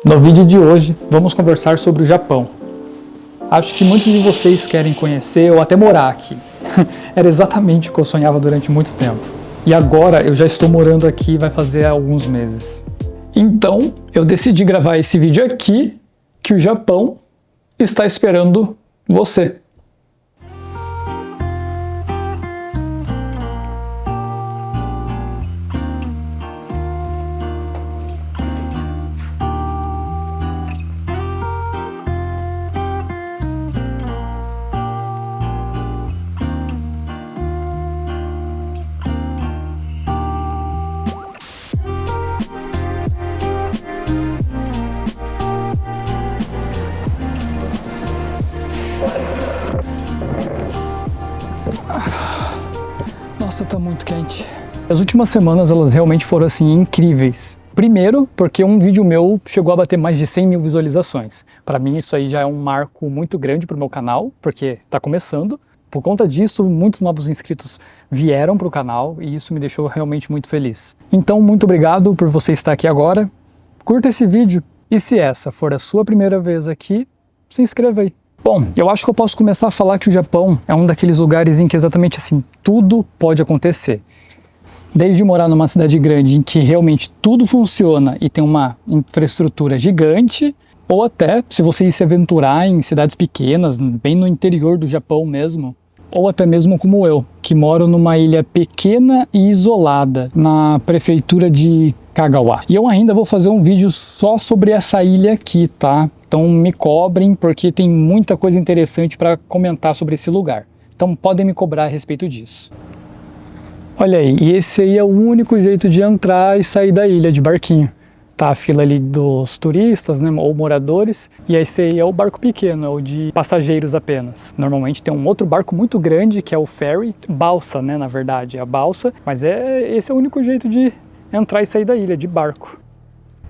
No vídeo de hoje, vamos conversar sobre o Japão. Acho que muitos de vocês querem conhecer ou até morar aqui. Era exatamente o que eu sonhava durante muito tempo. E agora eu já estou morando aqui vai fazer alguns meses. Então, eu decidi gravar esse vídeo aqui, que o Japão está esperando você. Nossa, tá muito quente. As últimas semanas elas realmente foram assim incríveis. Primeiro, porque um vídeo meu chegou a bater mais de 100 mil visualizações. Para mim isso aí já é um marco muito grande pro meu canal, porque tá começando. Por conta disso, muitos novos inscritos vieram pro canal e isso me deixou realmente muito feliz. Então, muito obrigado por você estar aqui agora. Curta esse vídeo e se essa for a sua primeira vez aqui, se inscreva aí. Bom, eu acho que eu posso começar a falar que o Japão é um daqueles lugares em que exatamente assim, tudo pode acontecer. Desde morar numa cidade grande em que realmente tudo funciona e tem uma infraestrutura gigante, ou até se você se aventurar em cidades pequenas, bem no interior do Japão mesmo, ou até mesmo como eu, que moro numa ilha pequena e isolada, na prefeitura de Kagawa. E eu ainda vou fazer um vídeo só sobre essa ilha aqui, tá? Então me cobrem, porque tem muita coisa interessante para comentar sobre esse lugar. Então podem me cobrar a respeito disso. Olha aí, e esse aí é o único jeito de entrar e sair da ilha de barquinho. Tá a fila ali dos turistas, né, ou moradores, e esse aí é o barco pequeno, é o de passageiros apenas. Normalmente tem um outro barco muito grande, que é o ferry, balsa, né, na verdade, é a balsa, mas esse é o único jeito de entrar e sair da ilha, de barco.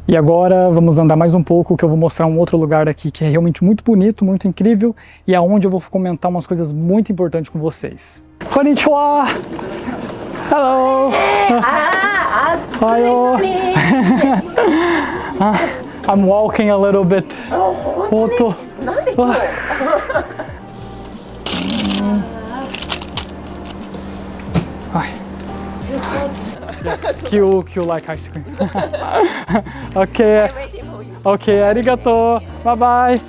E agora vamos andar mais um pouco, que eu vou mostrar um outro lugar aqui que é realmente muito bonito, muito incrível, e é onde eu vou comentar umas coisas muito importantes com vocês. Konnichiwa! Hello! Hello! I'm walking a little bit. Ai. You like ice cream? Okay. Okay, arigato. Bye bye.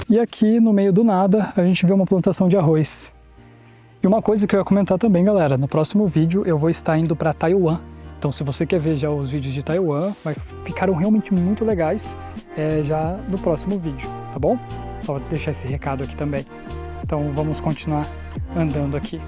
E aqui no meio do nada a gente vê uma plantação de arroz. E uma coisa que eu ia comentar também, galera, no próximo vídeo eu vou estar indo para Taiwan. Então se você quer ver já os vídeos de Taiwan, ficaram realmente muito legais já no próximo vídeo, tá bom? Só vou deixar esse recado aqui também. Então vamos continuar andando aqui.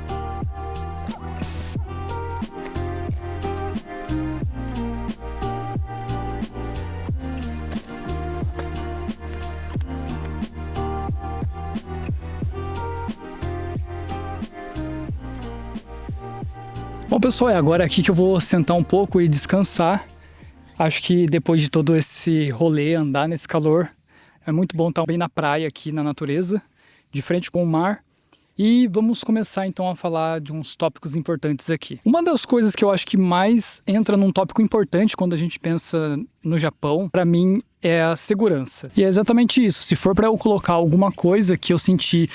Bom pessoal, é agora aqui que eu vou sentar um pouco e descansar. Acho que depois de todo esse rolê, andar nesse calor, é muito bom estar bem na praia aqui na natureza, de frente com o mar. E vamos começar então a falar de uns tópicos importantes aqui. Uma das coisas que eu acho que mais entra num tópico importante quando a gente pensa no Japão, para mim, é a segurança. E é exatamente isso. Se for para eu colocar alguma coisa que eu senti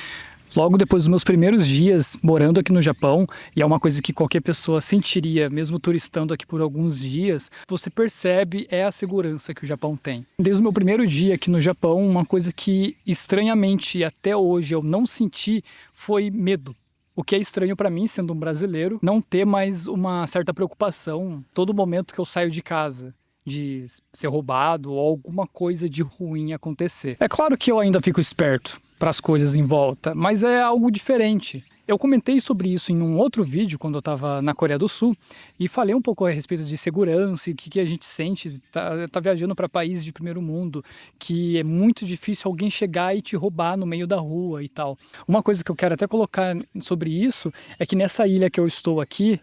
logo depois dos meus primeiros dias morando aqui no Japão, e é uma coisa que qualquer pessoa sentiria, mesmo turistando aqui por alguns dias, você percebe a segurança que o Japão tem. Desde o meu primeiro dia aqui no Japão, uma coisa que estranhamente até hoje eu não senti foi medo. O que é estranho para mim, sendo um brasileiro, não ter mais uma certa preocupação todo momento que eu saio de casa, de ser roubado ou alguma coisa de ruim acontecer. É claro que eu ainda fico esperto para as coisas em volta, mas é algo diferente. Eu comentei sobre isso em um outro vídeo quando eu estava na Coreia do Sul e falei um pouco a respeito de segurança e o que a gente sente, tá viajando para países de primeiro mundo, que é muito difícil alguém chegar e te roubar no meio da rua e tal. Uma coisa que eu quero até colocar sobre isso é que nessa ilha que eu estou aqui,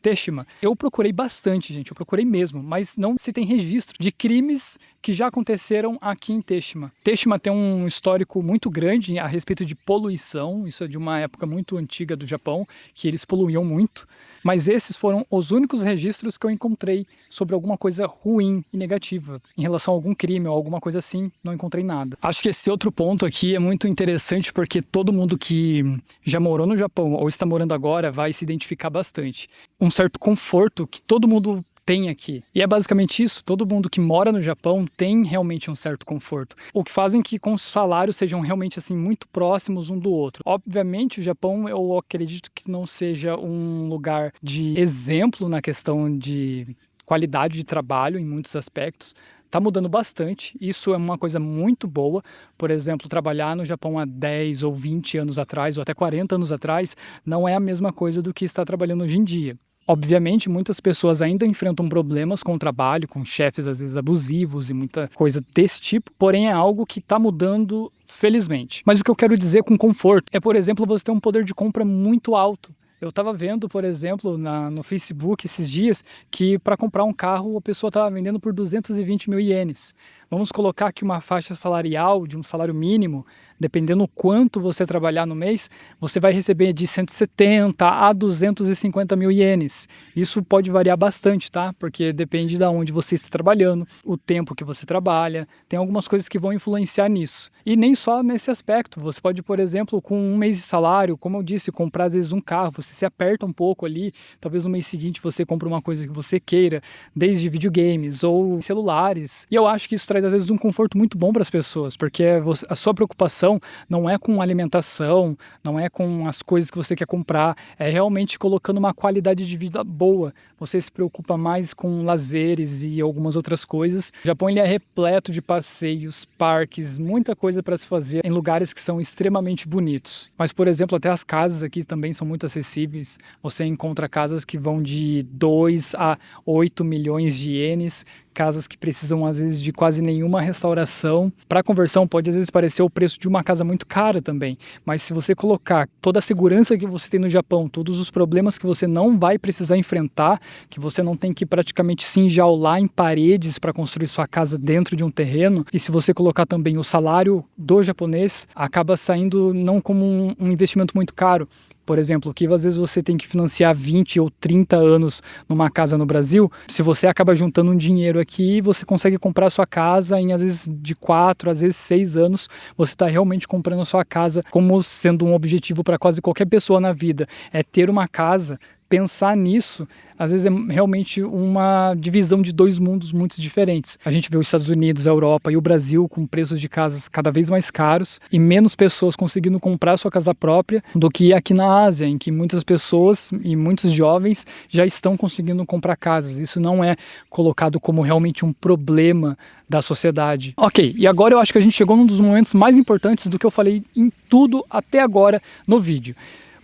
Teshima. Eu procurei bastante, gente, eu procurei mesmo, mas não se tem registro de crimes que já aconteceram aqui em Teshima. Teshima tem um histórico muito grande a respeito de poluição, isso é de uma época muito antiga do Japão, que eles poluíam muito, mas esses foram os únicos registros que eu encontrei sobre alguma coisa ruim e negativa. Em relação a algum crime ou alguma coisa assim, não encontrei nada. Acho que esse outro ponto aqui é muito interessante porque todo mundo que já morou no Japão ou está morando agora vai se identificar bastante. Um certo conforto que todo mundo tem aqui. E é basicamente isso, todo mundo que mora no Japão tem realmente um certo conforto. O que fazem que com os salários sejam realmente assim muito próximos um do outro. Obviamente o Japão eu acredito que não seja um lugar de exemplo na questão de qualidade de trabalho em muitos aspectos. Está mudando bastante, isso é uma coisa muito boa. Por exemplo, trabalhar no Japão há 10 ou 20 anos atrás, ou até 40 anos atrás, não é a mesma coisa do que estar trabalhando hoje em dia. Obviamente, muitas pessoas ainda enfrentam problemas com o trabalho, com chefes às vezes abusivos e muita coisa desse tipo, porém é algo que está mudando felizmente. Mas o que eu quero dizer com conforto é, por exemplo, você ter um poder de compra muito alto. Eu estava vendo, por exemplo, no Facebook esses dias que para comprar um carro a pessoa estava vendendo por 220 mil ienes. Vamos colocar aqui uma faixa salarial de um salário mínimo, dependendo quanto você trabalhar no mês, você vai receber de 170 a 250 mil ienes. Isso pode variar bastante, tá? Porque depende de onde você está trabalhando, o tempo que você trabalha, tem algumas coisas que vão influenciar nisso. E nem só nesse aspecto, você pode, por exemplo, com um mês de salário, como eu disse, comprar às vezes um carro, você se aperta um pouco ali, talvez no mês seguinte você compre uma coisa que você queira, desde videogames ou celulares. E eu acho que isso traz às vezes um conforto muito bom para as pessoas, porque a sua preocupação não é com alimentação, não é com as coisas que você quer comprar, é realmente colocando uma qualidade de vida boa. Você se preocupa mais com lazeres e algumas outras coisas. O Japão ele é repleto de passeios, parques, muita coisa para se fazer em lugares que são extremamente bonitos. Mas, por exemplo, até as casas aqui também são muito acessíveis. Você encontra casas que vão de 2 a 8 milhões de ienes, casas que precisam às vezes de quase nenhuma restauração. Para conversão pode às vezes parecer o preço de uma casa muito cara também, mas se você colocar toda a segurança que você tem no Japão, todos os problemas que você não vai precisar enfrentar, que você não tem que praticamente se enjaular em paredes para construir sua casa dentro de um terreno, e se você colocar também o salário do japonês, acaba saindo não como um investimento muito caro. Por exemplo, que às vezes você tem que financiar 20 ou 30 anos numa casa no Brasil, se você acaba juntando um dinheiro aqui, você consegue comprar sua casa em às vezes de 4, às vezes 6 anos, você está realmente comprando a sua casa como sendo um objetivo para quase qualquer pessoa na vida, é ter uma casa. Pensar nisso, às vezes é realmente uma divisão de dois mundos muito diferentes. A gente vê os Estados Unidos, a Europa e o Brasil com preços de casas cada vez mais caros e menos pessoas conseguindo comprar sua casa própria do que aqui na Ásia, em que muitas pessoas e muitos jovens já estão conseguindo comprar casas. Isso não é colocado como realmente um problema da sociedade. Ok, e agora eu acho que a gente chegou num dos momentos mais importantes do que eu falei em tudo até agora no vídeo.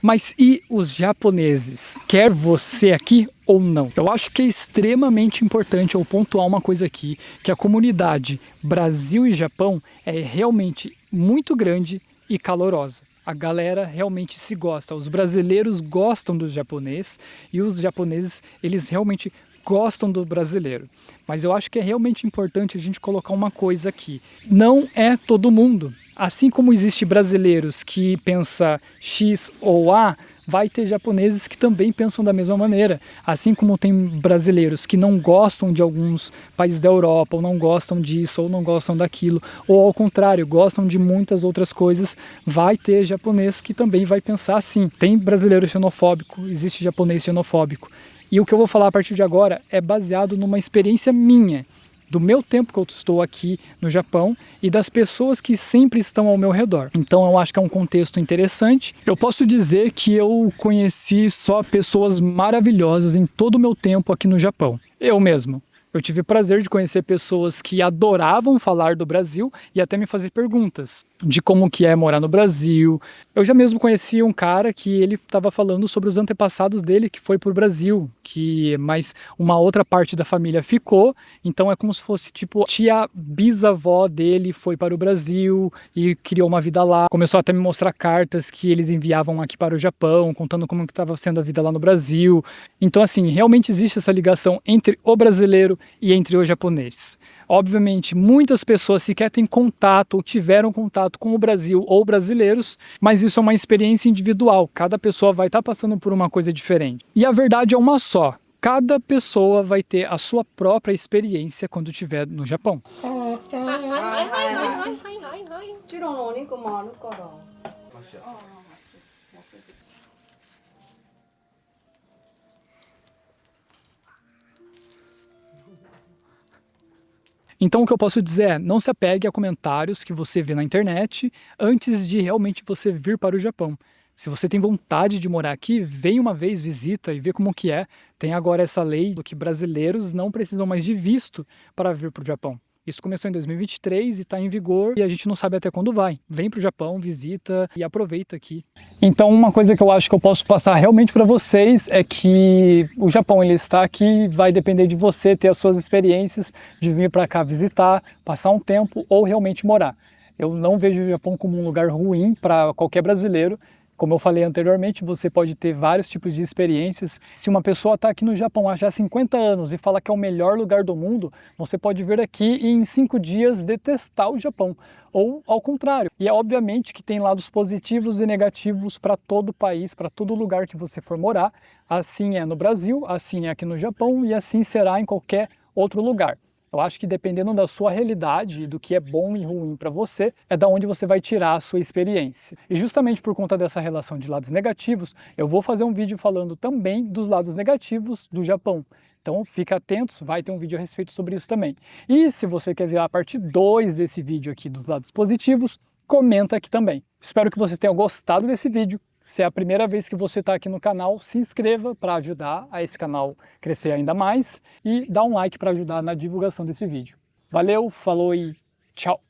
Mas e os japoneses? Quer você aqui ou não? Eu acho que é extremamente importante eu pontuar uma coisa aqui, que a comunidade Brasil e Japão é realmente muito grande e calorosa. A galera realmente se gosta. Os brasileiros gostam do japonês e os japoneses, eles realmente gostam do brasileiro. Mas eu acho que é realmente importante a gente colocar uma coisa aqui. Não é todo mundo. Assim como existe brasileiros que pensam X ou A, vai ter japoneses que também pensam da mesma maneira. Assim como tem brasileiros que não gostam de alguns países da Europa, ou não gostam disso, ou não gostam daquilo, ou ao contrário, gostam de muitas outras coisas, vai ter japonês que também vai pensar assim. Tem brasileiro xenofóbico, existe japonês xenofóbico. E o que eu vou falar a partir de agora é baseado numa experiência minha, do meu tempo que eu estou aqui no Japão e das pessoas que sempre estão ao meu redor. Então eu acho que é um contexto interessante. Eu posso dizer que eu conheci só pessoas maravilhosas em todo o meu tempo aqui no Japão. Eu mesmo. Eu tive o prazer de conhecer pessoas que adoravam falar do Brasil e até me fazer perguntas de como que é morar no Brasil. Eu já mesmo conheci um cara que ele estava falando sobre os antepassados dele que foi para o Brasil, mas uma outra parte da família ficou, então é como se fosse tipo tia bisavó dele foi para o Brasil e criou uma vida lá. Começou até a me mostrar cartas que eles enviavam aqui para o Japão, contando como que estava sendo a vida lá no Brasil. Então assim, realmente existe essa ligação entre o brasileiro e entre o japonês. Obviamente, muitas pessoas sequer têm contato ou tiveram contato com o Brasil ou brasileiros, mas isso é uma experiência individual. Cada pessoa vai estar passando por uma coisa diferente. E a verdade é uma só. Cada pessoa vai ter a sua própria experiência quando estiver no Japão. Então o que eu posso dizer é, não se apegue a comentários que você vê na internet antes de realmente você vir para o Japão. Se você tem vontade de morar aqui, vem uma vez, visita e vê como que é. Tem agora essa lei do que brasileiros não precisam mais de visto para vir para o Japão. Isso começou em 2023 e está em vigor e a gente não sabe até quando vai. Vem para o Japão, visita e aproveita aqui. Então uma coisa que eu acho que eu posso passar realmente para vocês é que o Japão ele está aqui, vai depender de você ter as suas experiências de vir para cá visitar, passar um tempo ou realmente morar. Eu não vejo o Japão como um lugar ruim para qualquer brasileiro. Como eu falei anteriormente, você pode ter vários tipos de experiências. Se uma pessoa está aqui no Japão há já 50 anos e fala que é o melhor lugar do mundo, você pode vir aqui e em 5 dias detestar o Japão. Ou ao contrário. E é obviamente que tem lados positivos e negativos para todo o país, para todo lugar que você for morar. Assim é no Brasil, assim é aqui no Japão e assim será em qualquer outro lugar. Eu acho que dependendo da sua realidade e do que é bom e ruim para você, é da onde você vai tirar a sua experiência. E justamente por conta dessa relação de lados negativos, eu vou fazer um vídeo falando também dos lados negativos do Japão. Então fica atentos, vai ter um vídeo a respeito sobre isso também. E se você quer ver a parte 2 desse vídeo aqui dos lados positivos, comenta aqui também. Espero que você tenha gostado desse vídeo. Se é a primeira vez que você está aqui no canal, se inscreva para ajudar a esse canal crescer ainda mais e dá um like para ajudar na divulgação desse vídeo. Valeu, falou e tchau!